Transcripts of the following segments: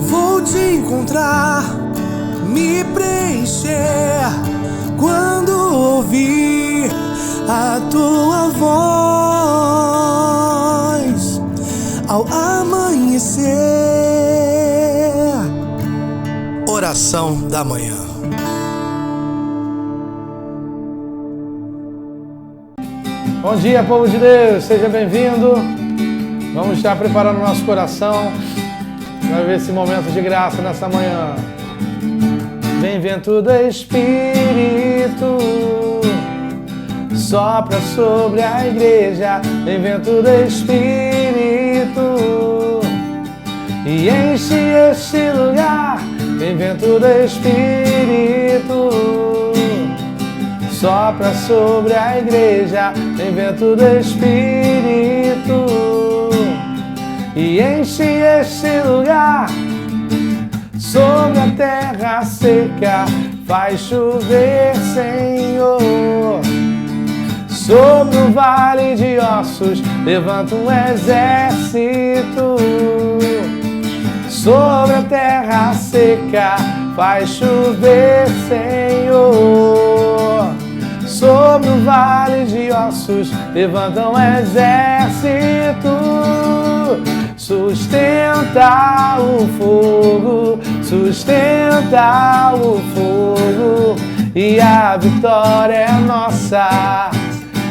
Vou te encontrar, me preencher quando ouvir a tua voz ao amanhecer. Oração da manhã. Bom dia, povo de Deus, seja bem-vindo. Vamos estar preparando o nosso coração para viver esse momento de graça nessa manhã. Vem vento do Espírito, sopra sobre a igreja. Vem vento do Espírito e enche este lugar. Vem vento do Espírito, sopra sobre a igreja. Vem vento do Espírito e enche este lugar. Sobre a terra seca faz chover, Senhor. Sobre o vale de ossos levanta um exército. Sobre a terra seca faz chover, Senhor. Sobre o vale de ossos levanta um exército. Sustenta o fogo, sustenta o fogo, e a vitória é nossa,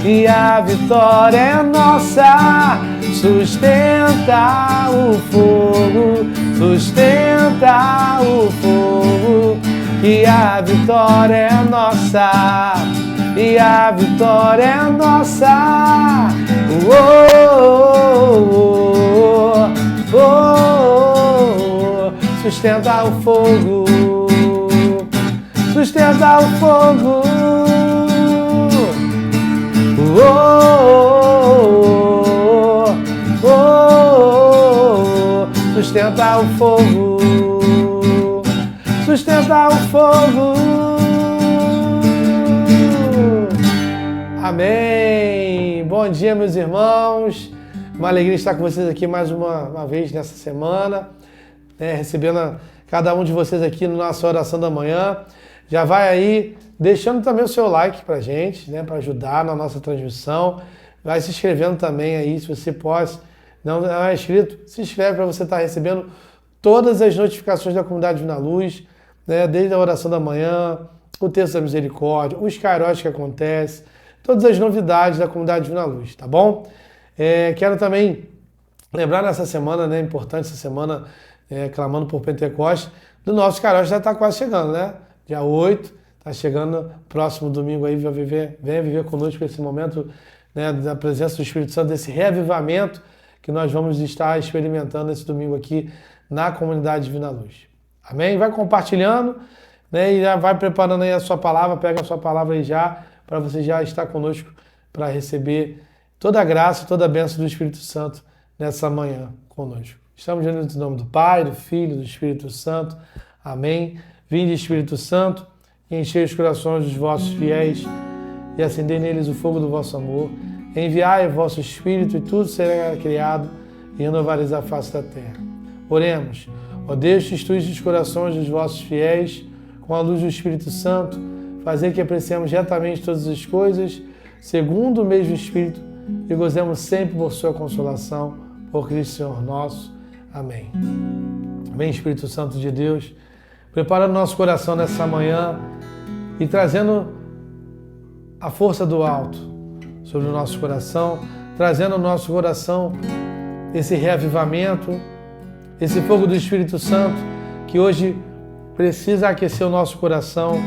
e a vitória é nossa. Sustenta o fogo, sustenta o fogo, e a vitória é nossa, e a vitória é nossa. Oh, oh, oh, oh. Sustenta o fogo, sustenta o fogo. Oh, oh, oh, oh. Sustenta o fogo, sustenta o fogo. Amém. Bom dia, meus irmãos. Uma alegria estar com vocês aqui mais uma vez nessa semana, recebendo cada um de vocês aqui na nossa oração da manhã. Já vai aí deixando também o seu like pra gente, para ajudar na nossa transmissão. Vai se inscrevendo também aí, se você pode. Não é inscrito, se inscreve para você estar recebendo todas as notificações da Comunidade Divina Luz, desde a oração da manhã, o texto da misericórdia, os kairos que acontecem, todas as novidades da Comunidade Divina Luz, tá bom? Quero também lembrar nessa semana, importante essa semana, clamando por Pentecostes, do nosso kairos já está quase chegando, Dia 8, está chegando, próximo domingo aí, venha viver conosco esse momento, da presença do Espírito Santo, desse reavivamento que nós vamos estar experimentando esse domingo aqui na Comunidade Divina Luz. Amém? Vai compartilhando, e já vai preparando aí a sua palavra, pega a sua palavra aí já, para você já estar conosco para receber toda a graça, toda a bênção do Espírito Santo nessa manhã conosco. Estamos unidos em nome do Pai, do Filho, do Espírito Santo. Amém. Vinde, Espírito Santo, e enchei os corações dos vossos fiéis e acendei neles o fogo do vosso amor. Enviai o vosso Espírito e tudo será criado e renovareis a face da terra. Oremos. Ó Deus, que instruíste os corações dos vossos fiéis com a luz do Espírito Santo, fazer que apreciemos retamente todas as coisas, segundo o mesmo Espírito, e gozemos sempre por sua consolação, por Cristo Senhor nosso. Amém. Vem, Espírito Santo de Deus, preparando nosso coração nessa manhã e trazendo a força do alto sobre o nosso coração, trazendo ao nosso coração esse reavivamento, esse fogo do Espírito Santo que hoje precisa aquecer o nosso coração,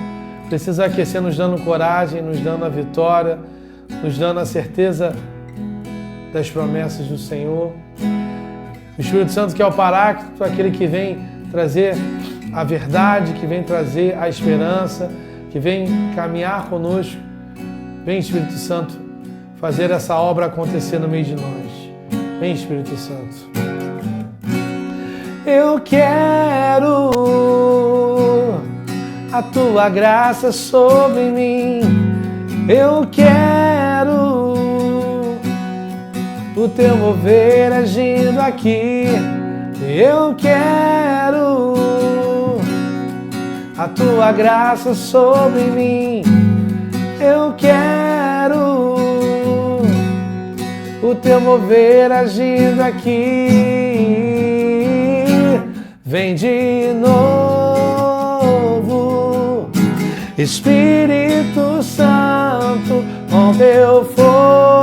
precisa aquecer nos dando coragem, nos dando a vitória, nos dando a certeza das promessas do Senhor. O Espírito Santo que é o Paráclito, aquele que vem trazer a verdade, que vem trazer a esperança, que vem caminhar conosco. Vem, Espírito Santo, fazer essa obra acontecer no meio de nós. Vem, Espírito Santo. Eu quero a tua graça sobre mim. Eu quero teu mover agindo aqui. Eu quero a tua graça sobre mim. Eu quero o teu mover agindo aqui. Vem de novo, Espírito Santo, com teu fogo.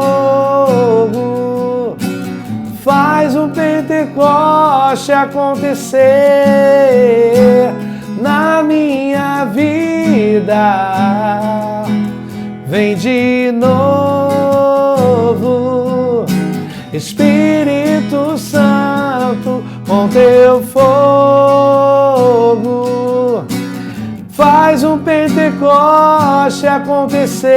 Faz um Pentecoste acontecer na minha vida. Vem de novo, Espírito Santo, com teu fogo. Faz um Pentecoste acontecer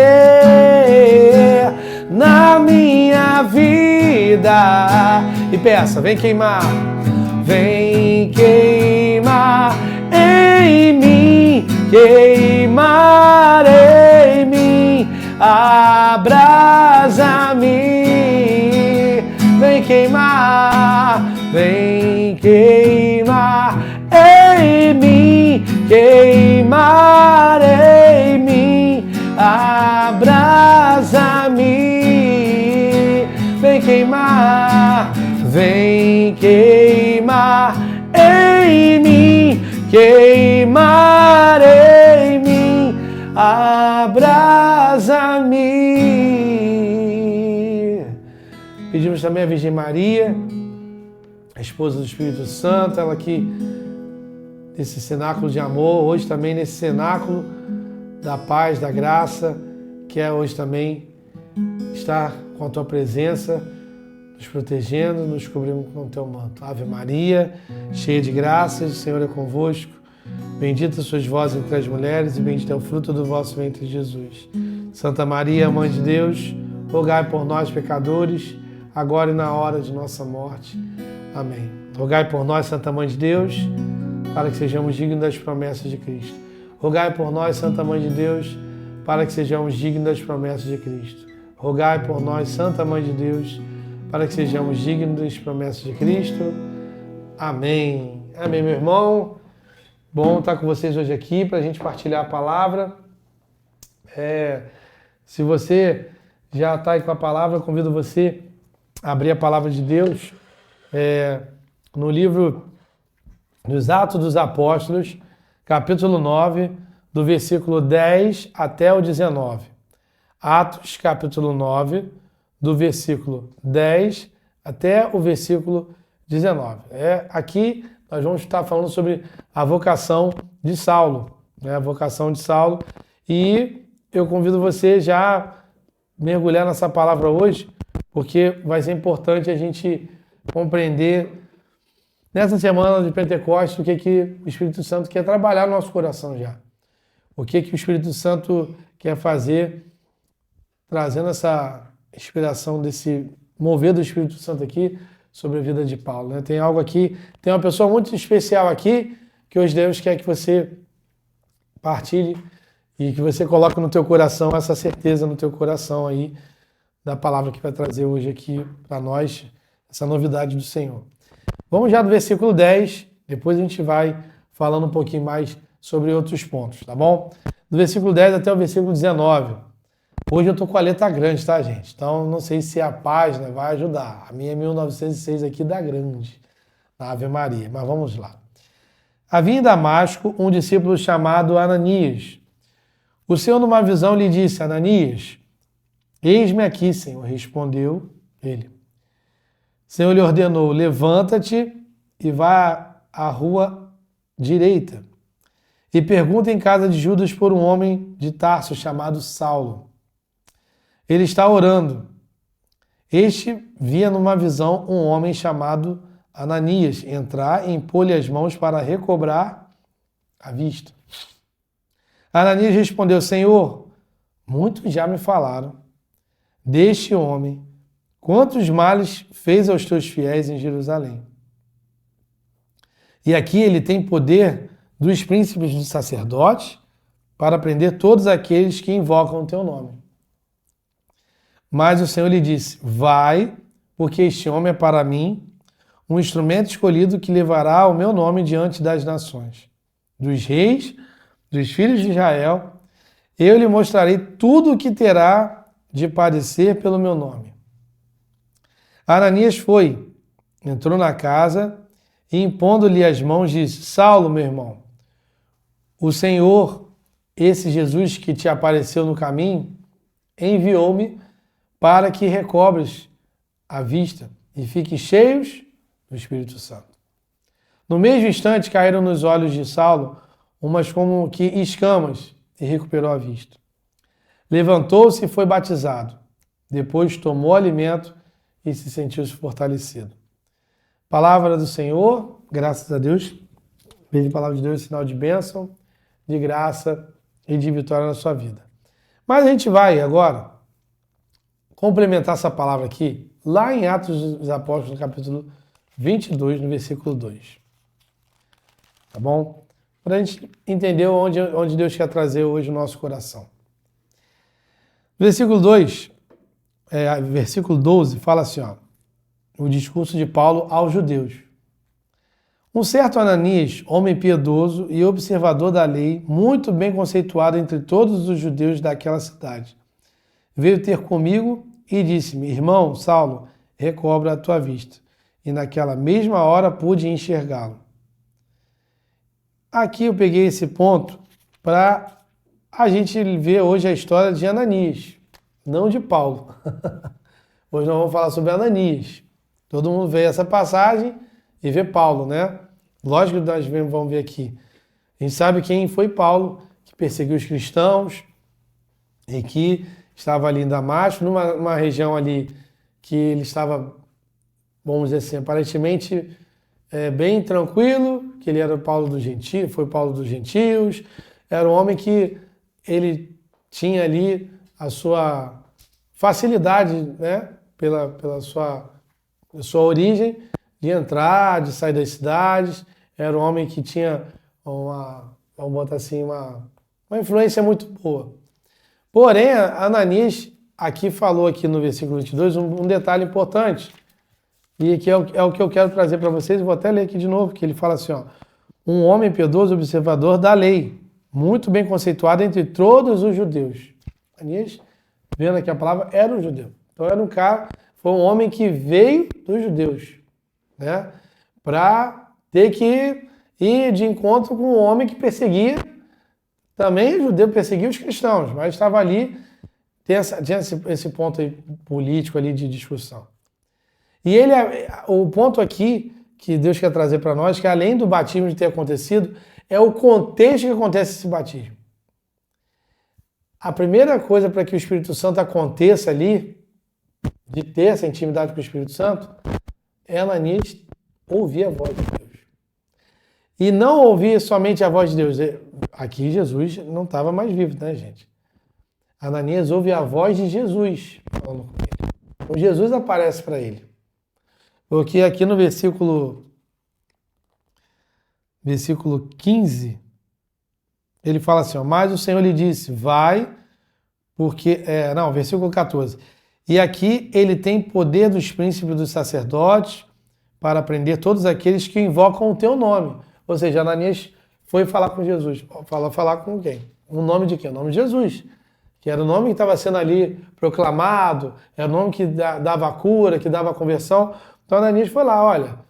na minha vida. E peça, vem queimar. Vem queimar em mim, queimar em mim, abrasa-me. Vem queimar em mim, queimar em mim, abrasa-me. Vem queimar em mim, queimar em mim, abrasa-me. Pedimos também a Virgem Maria, a esposa do Espírito Santo, ela que nesse cenáculo de amor, hoje também nesse cenáculo da paz, da graça, que é hoje também estar com a tua presença, nos protegendo, nos cobrindo com o teu manto. Ave Maria, cheia de graças, o Senhor é convosco. Bendita sois vós entre as mulheres e bendito é o fruto do vosso ventre, Jesus. Santa Maria, Mãe de Deus, rogai por nós, pecadores, agora e na hora de nossa morte. Amém. Rogai por nós, Santa Mãe de Deus, para que sejamos dignos das promessas de Cristo. Rogai por nós, Santa Mãe de Deus, para que sejamos dignos das promessas de Cristo. Rogai por nós, Santa Mãe de Deus, para que sejamos dignos das promessas de Cristo. Amém. Amém, meu irmão. Bom estar com vocês hoje aqui para a gente partilhar a palavra. Se você já está aí com a palavra, eu convido você a abrir a palavra de Deus no livro dos Atos dos Apóstolos, capítulo 9, do versículo 10 até o 19. Atos, capítulo 9, do versículo 10 até o versículo 19. Aqui nós vamos estar falando sobre a vocação de Saulo, a vocação de Saulo, e eu convido você já a mergulhar nessa palavra hoje, porque vai ser importante a gente compreender nessa semana de Pentecostes o que o Espírito Santo quer trabalhar no nosso coração já. O que o Espírito Santo quer fazer, trazendo essa inspiração desse mover do Espírito Santo aqui sobre a vida de Paulo, né? Tem algo aqui, tem uma pessoa muito especial aqui que hoje Deus quer que você partilhe e que você coloque no teu coração essa certeza no teu coração aí da palavra que vai trazer hoje aqui para nós, essa novidade do Senhor. Vamos já do versículo 10, depois a gente vai falando um pouquinho mais sobre outros pontos, tá bom? Do versículo 10 até o versículo 19. Hoje eu tô com a letra grande, tá, gente? Então não sei se a página vai ajudar. A minha é 1906 aqui da grande, na Ave Maria, mas vamos lá. Havia em Damasco um discípulo chamado Ananias. O Senhor, numa visão, lhe disse: Ananias, eis-me aqui, Senhor. Respondeu ele. O Senhor lhe ordenou: levanta-te e vá à rua direita e pergunta em casa de Judas por um homem de Tarso chamado Saulo. Ele está orando. Este via numa visão um homem chamado Ananias entrar e impor-lhe as mãos para recobrar a vista. Ananias respondeu: Senhor, muitos já me falaram deste homem, quantos males fez aos teus fiéis em Jerusalém. E aqui ele tem poder dos príncipes dos sacerdotes para prender todos aqueles que invocam o teu nome. Mas o Senhor lhe disse: vai, porque este homem é para mim um instrumento escolhido que levará o meu nome diante das nações, dos reis, dos filhos de Israel. Eu lhe mostrarei tudo o que terá de padecer pelo meu nome. Ananias foi, entrou na casa e, impondo-lhe as mãos, disse: Saulo, meu irmão, o Senhor, esse Jesus que te apareceu no caminho, enviou-me para que recobres a vista e fiques cheios do Espírito Santo. No mesmo instante caíram nos olhos de Saulo umas como que escamas e recuperou a vista. Levantou-se e foi batizado. Depois tomou alimento e se sentiu fortalecido. Palavra do Senhor, graças a Deus. Veja a palavra de Deus, sinal de bênção, de graça e de vitória na sua vida. Mas a gente vai agora complementar essa palavra aqui, lá em Atos dos Apóstolos, no capítulo 22, no versículo 2. Tá bom? Para a gente entender onde Deus quer trazer hoje o nosso coração. Versículo 2, versículo 12, fala assim, ó, o discurso de Paulo aos judeus. Um certo Ananias, homem piedoso e observador da lei, muito bem conceituado entre todos os judeus daquela cidade, veio ter comigo e disse-me: Irmão Saulo, recobra a tua vista. E naquela mesma hora pude enxergá-lo. Aqui eu peguei esse ponto para a gente ver hoje a história de Ananias, não de Paulo. Hoje nós vamos falar sobre Ananias. Todo mundo vê essa passagem e vê Paulo, né? Lógico que nós vamos ver aqui. A gente sabe quem foi Paulo, que perseguiu os cristãos e que estava ali em Damasco, numa região ali que ele estava, vamos dizer assim, aparentemente bem tranquilo, que ele era Paulo dos Gentios, foi Paulo dos Gentios, era um homem que ele tinha ali a sua facilidade, né, pela sua origem, de entrar, de sair das cidades. Era um homem que tinha vamos botar assim, uma influência muito boa. Porém, Ananias aqui falou aqui no versículo 22 um detalhe importante, e que é o que eu quero trazer para vocês. Vou até ler aqui de novo, que ele fala assim, ó, um homem piedoso, observador da lei, muito bem conceituado entre todos os judeus. Ananias, vendo aqui a palavra, era um judeu. Então era um cara, foi um homem que veio dos judeus, né, para ter que ir de encontro com um homem que perseguia, também judeu, perseguia os cristãos, mas estava ali, tinha esse ponto aí político ali de discussão. E o ponto aqui que Deus quer trazer para nós, que além do batismo de ter acontecido, é o contexto que acontece esse batismo. A primeira coisa para que o Espírito Santo aconteça ali, de ter essa intimidade com o Espírito Santo, é Ananias ouvir a voz de Deus. E não ouvir somente a voz de Deus. Aqui Jesus não estava mais vivo, né, gente? Ananias ouve a voz de Jesus falando com ele. Então Jesus aparece para ele. Porque aqui no versículo 15, ele fala assim, ó, mas o Senhor lhe disse, vai, porque... versículo 14. E aqui ele tem poder dos príncipes dos sacerdotes para prender todos aqueles que invocam o teu nome. Ou seja, Ananias foi falar com Jesus. Falar com quem? O nome de quem? O nome de Jesus. Que era o nome que estava sendo ali proclamado, era o nome que dava cura, que dava conversão. Então Ananias foi lá, olha,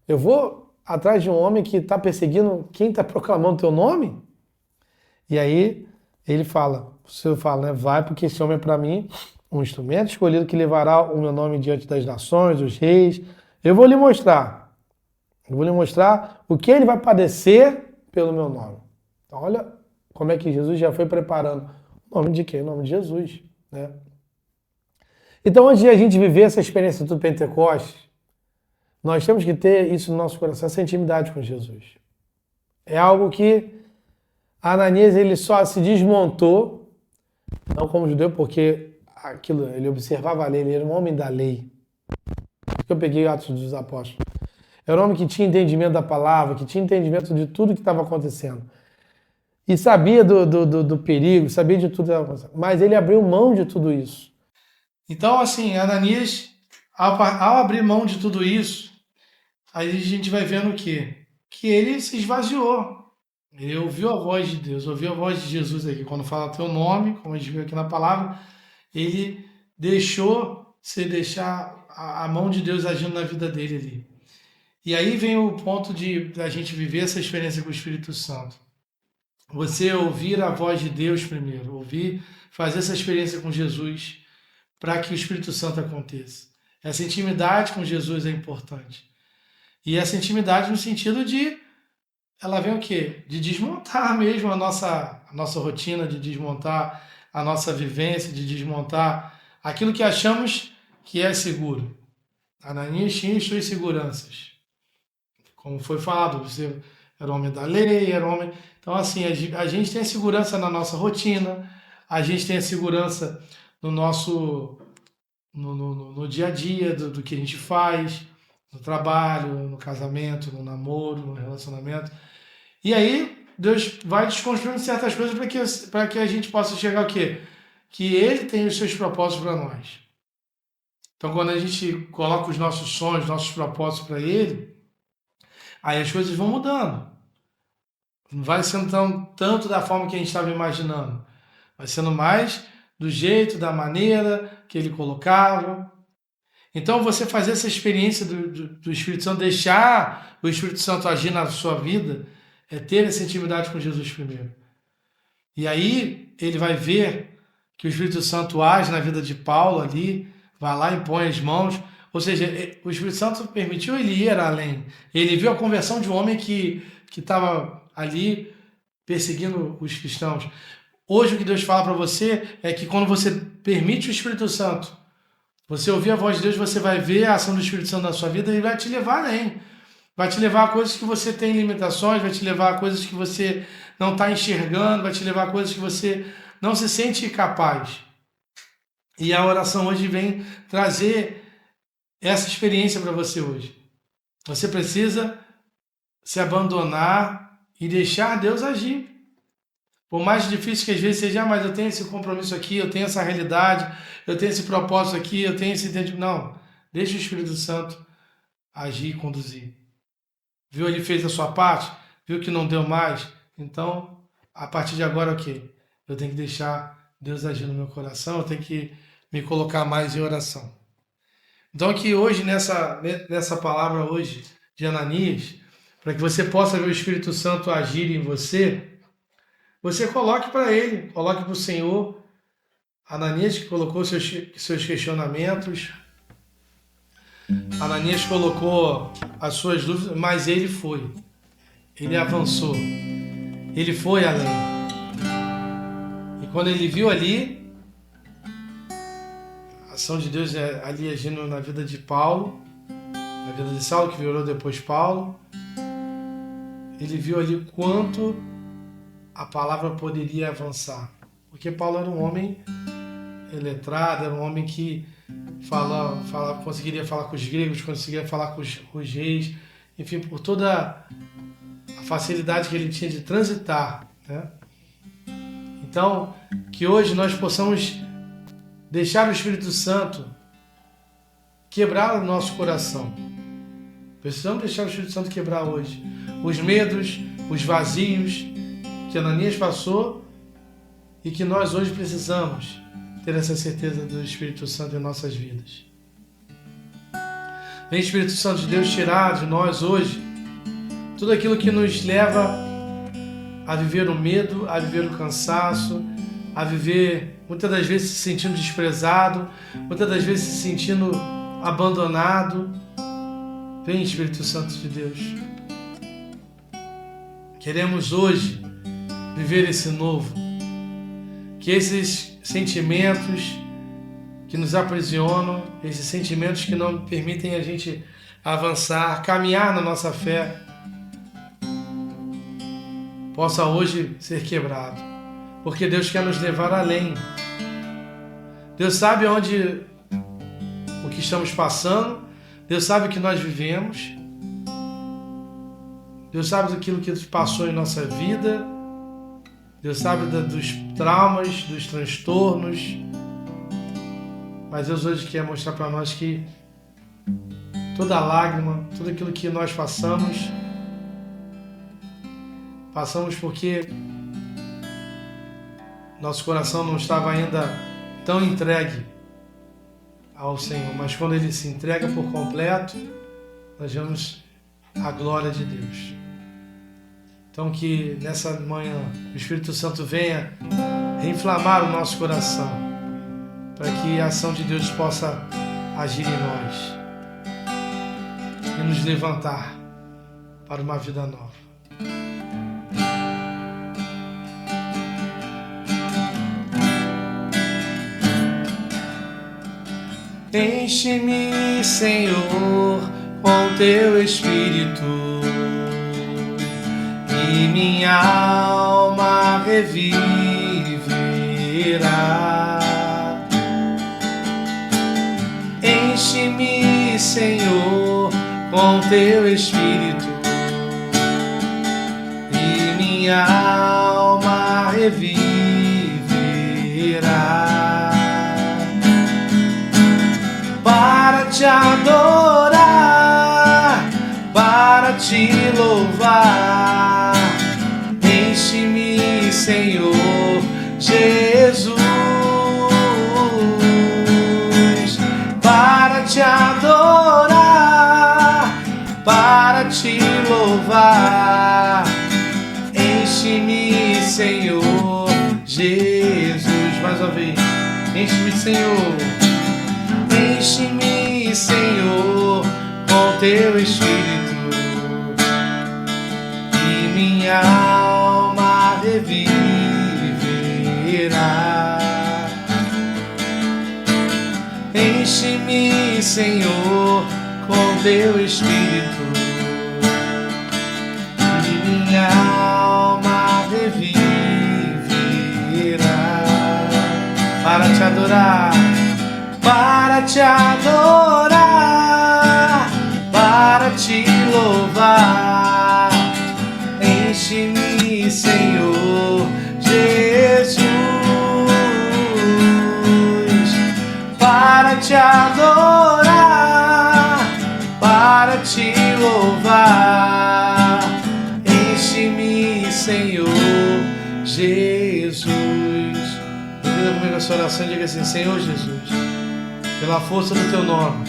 eu vou atrás de um homem que está perseguindo quem está proclamando o teu nome? E aí ele fala, o Senhor fala, né, vai, porque esse homem é para mim um instrumento escolhido que levará o meu nome diante das nações, dos reis. Eu vou lhe mostrar o que ele vai padecer pelo meu nome. Então olha como é que Jesus já foi preparando. O nome de quem? O nome de Jesus, né? Então, antes de a gente viver essa experiência do Pentecostes, nós temos que ter isso no nosso coração, essa intimidade com Jesus. É algo que Ananias ele só se desmontou, não como judeu, porque aquilo, ele observava a lei, ele era um homem da lei. Por que eu peguei Atos dos Apóstolos? Era um homem que tinha entendimento da palavra, que tinha entendimento de tudo que estava acontecendo. E sabia do perigo, sabia de tudo que estava acontecendo. Mas ele abriu mão de tudo isso. Então, assim, Ananias, Ao abrir mão de tudo isso, aí a gente vai vendo o quê? Que ele se esvaziou. Ele ouviu a voz de Deus, ouviu a voz de Jesus aqui. Quando fala teu nome, como a gente viu aqui na palavra, ele deixar a mão de Deus agindo na vida dele ali. E aí vem o ponto da gente viver essa experiência com o Espírito Santo. Você ouvir a voz de Deus primeiro, fazer essa experiência com Jesus para que o Espírito Santo aconteça. Essa intimidade com Jesus é importante. E essa intimidade no sentido ela vem o quê? De desmontar mesmo a nossa rotina, de desmontar a nossa vivência, de desmontar aquilo que achamos que é seguro. Ananias tinha suas seguranças. Como foi falado, você era homem da lei, era homem... Então, assim, a gente tem a segurança na nossa rotina, a gente tem a segurança no nosso... no dia a dia, do que a gente faz, no trabalho, no casamento, no namoro, no relacionamento. E aí, Deus vai desconstruindo certas coisas para que a gente possa chegar ao quê? Que Ele tem os seus propósitos para nós. Então, quando a gente coloca os nossos sonhos, nossos propósitos para Ele, aí as coisas vão mudando. Não vai sendo tanto da forma que a gente estava imaginando. Vai sendo mais do jeito, da maneira que Ele colocava. Então, você fazer essa experiência do Espírito Santo, deixar o Espírito Santo agir na sua vida, é ter essa intimidade com Jesus primeiro. E aí, ele vai ver que o Espírito Santo age na vida de Paulo ali, vai lá, impõe as mãos. Ou seja, o Espírito Santo permitiu ele ir além. Ele viu a conversão de um homem que estava ali perseguindo os cristãos. Hoje, o que Deus fala para você é que quando você permite o Espírito Santo, você ouvir a voz de Deus, você vai ver a ação do Espírito Santo na sua vida e vai te levar além. Vai te levar a coisas que você tem limitações, vai te levar a coisas que você não está enxergando, vai te levar a coisas que você não se sente capaz. E a oração hoje vem trazer essa experiência para você hoje. Você precisa se abandonar e deixar Deus agir. Por mais difícil que às vezes seja, mas eu tenho esse compromisso aqui, eu tenho essa realidade, eu tenho esse propósito aqui, eu tenho esse entendimento. Não, deixa o Espírito Santo agir e conduzir. Viu, ele fez a sua parte, viu que não deu mais, então, a partir de agora, o quê? Eu tenho que deixar Deus agir no meu coração, eu tenho que me colocar mais em oração. Então, aqui hoje, nessa palavra hoje de Ananias, para que você possa ver o Espírito Santo agir em você, você coloque para ele, coloque para o Senhor. Ananias que colocou seus questionamentos, Ananias colocou as suas dúvidas, mas ele avançou, ele foi além. E quando ele viu ali a ação de Deus ali agindo na vida de Paulo, na vida de Saulo, que virou depois Paulo, ele viu ali quanto a palavra poderia avançar. Porque Paulo era um homem letrado, era um homem que conseguiria falar com os gregos, conseguiria falar com os reis, enfim, por toda a facilidade que ele tinha de transitar, né? Então, que hoje nós possamos deixar o Espírito Santo quebrar o nosso coração. Precisamos deixar o Espírito Santo quebrar hoje os medos, os vazios que Ananias passou e que nós hoje precisamos ter essa certeza do Espírito Santo em nossas vidas. Vem, Espírito Santo de Deus, tirar de nós hoje tudo aquilo que nos leva a viver o medo, a viver o cansaço, a viver muitas das vezes se sentindo desprezado, muitas das vezes se sentindo abandonado. Vem, Espírito Santo de Deus. Queremos hoje viver esse novo. Que esses sentimentos que nos aprisionam, esses sentimentos que não permitem a gente avançar, caminhar na nossa fé, possa hoje ser quebrado. Porque Deus quer nos levar além. Deus sabe o que estamos passando, Deus sabe o que nós vivemos, Deus sabe daquilo que passou em nossa vida, Deus sabe dos traumas, dos transtornos, mas Deus hoje quer mostrar para nós que toda lágrima, tudo aquilo que nós passamos porque nosso coração não estava ainda tão entregue ao Senhor, mas quando Ele se entrega por completo, nós vemos a glória de Deus. Então que nessa manhã o Espírito Santo venha reinflamar o nosso coração, para que a ação de Deus possa agir em nós e nos levantar para uma vida nova. Enche-me, Senhor, com Teu Espírito, e minha alma reviverá. Enche-me, Senhor, com Teu Espírito, e minha alma reviverá. Para te adorar, para te louvar, enche-me, Senhor Jesus, para te adorar, para te louvar, enche-me, Senhor Jesus. Mais uma vez, enche-me, Senhor. Enche-me, Senhor, com Teu Espírito, e minha alma reviverá. Enche-me, Senhor, com Teu Espírito, e minha alma reviverá. Para te adorar, para te adorar, para te louvar, enche-me, Senhor Jesus, para te adorar, para te louvar, enche-me, Senhor Jesus. Repita comigo essa oração e diga assim: Senhor Jesus, pela força do Teu nome,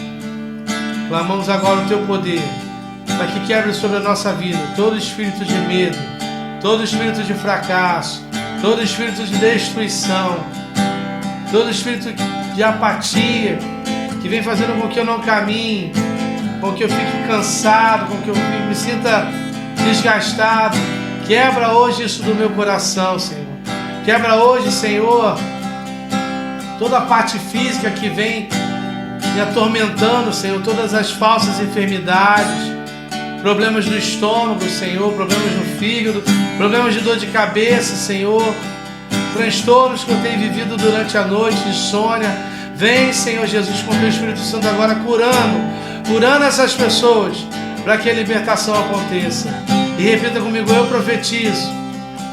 clamamos agora o Teu poder, para que quebre sobre a nossa vida todo espírito de medo, todo espírito de fracasso, todo espírito de destruição, todo espírito de apatia, que vem fazendo com que eu não caminhe, com que eu fique cansado, com que eu me sinta desgastado. Quebra hoje isso do meu coração, Senhor. Quebra hoje, Senhor, toda a parte física que vem me atormentando, Senhor, todas as falsas enfermidades, problemas no estômago, Senhor, problemas no fígado, problemas de dor de cabeça, Senhor, transtornos que eu tenho vivido durante a noite, insônia. Vem, Senhor Jesus, com o Teu Espírito Santo agora curando essas pessoas, para que a libertação aconteça. E repita comigo: eu profetizo,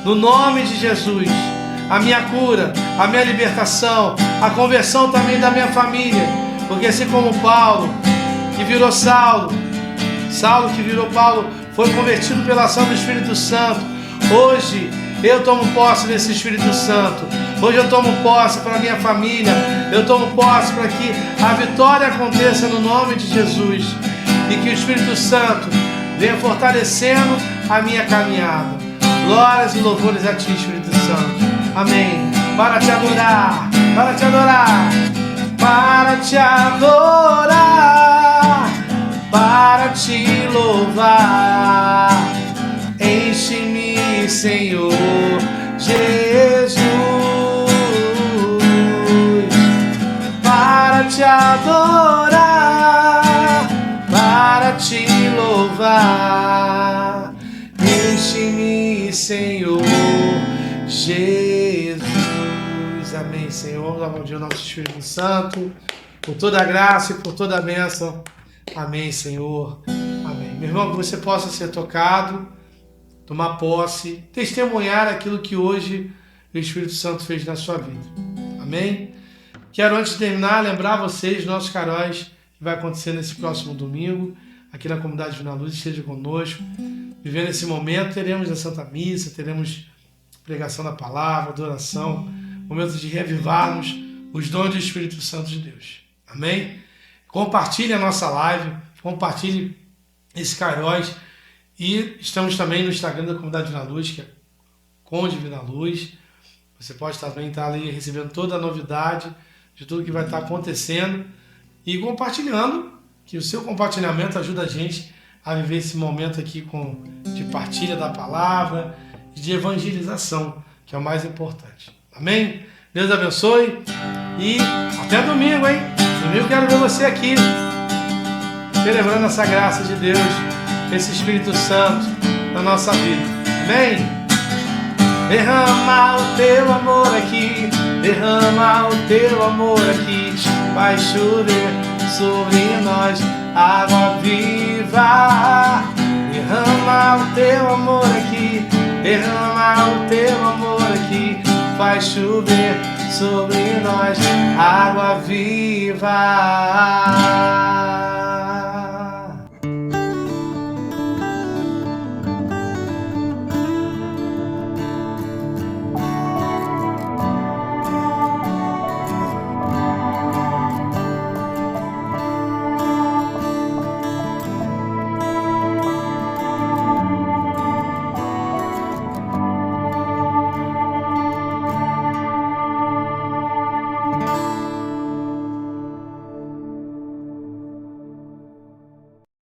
no nome de Jesus, a minha cura, a minha libertação, a conversão também da minha família, porque assim como Paulo, que virou Saulo que virou Paulo, foi convertido pela ação do Espírito Santo, hoje eu tomo posse desse Espírito Santo, hoje eu tomo posse para a minha família, eu tomo posse para que a vitória aconteça no nome de Jesus, e que o Espírito Santo venha fortalecendo a minha caminhada. Glórias e louvores a Ti, Espírito Santo. Amém. Para te adorar, para te adorar, para te adorar, para te louvar, enche-me, Senhor Jesus, para te adorar, para te louvar, enche-me, Senhor Jesus. Amém, Senhor. Vamos dar bom dia ao nosso Espírito Santo, por toda a graça e por toda a bênção. Amém, Senhor. Amém. Meu irmão, que você possa ser tocado, tomar posse, testemunhar aquilo que hoje o Espírito Santo fez na sua vida. Amém? Quero, antes de terminar, lembrar vocês, nossos caróis que vai acontecer nesse próximo domingo, aqui na Comunidade Divina Luz, esteja conosco. Vivendo esse momento, teremos a Santa Missa, teremos pregação da palavra, adoração, momentos de reavivarmos os dons do Espírito Santo de Deus. Amém? Compartilhe a nossa live, compartilhe esse Kairos. E estamos também no Instagram da Comunidade Divina Luz, que é com Divina Luz. Você pode também estar ali recebendo toda a novidade de tudo que vai estar acontecendo e compartilhando, que o seu compartilhamento ajuda a gente a viver esse momento aqui de partilha da palavra e de evangelização, que é o mais importante. Amém? Deus abençoe e até domingo, hein? Domingo quero ver você aqui, celebrando essa graça de Deus, esse Espírito Santo na nossa vida. Amém? Derrama o teu amor aqui, derrama o teu amor aqui, vai chover sobre nós água viva. Derrama o teu amor aqui, derrama o teu amor aqui, vai chover sobre nós água viva.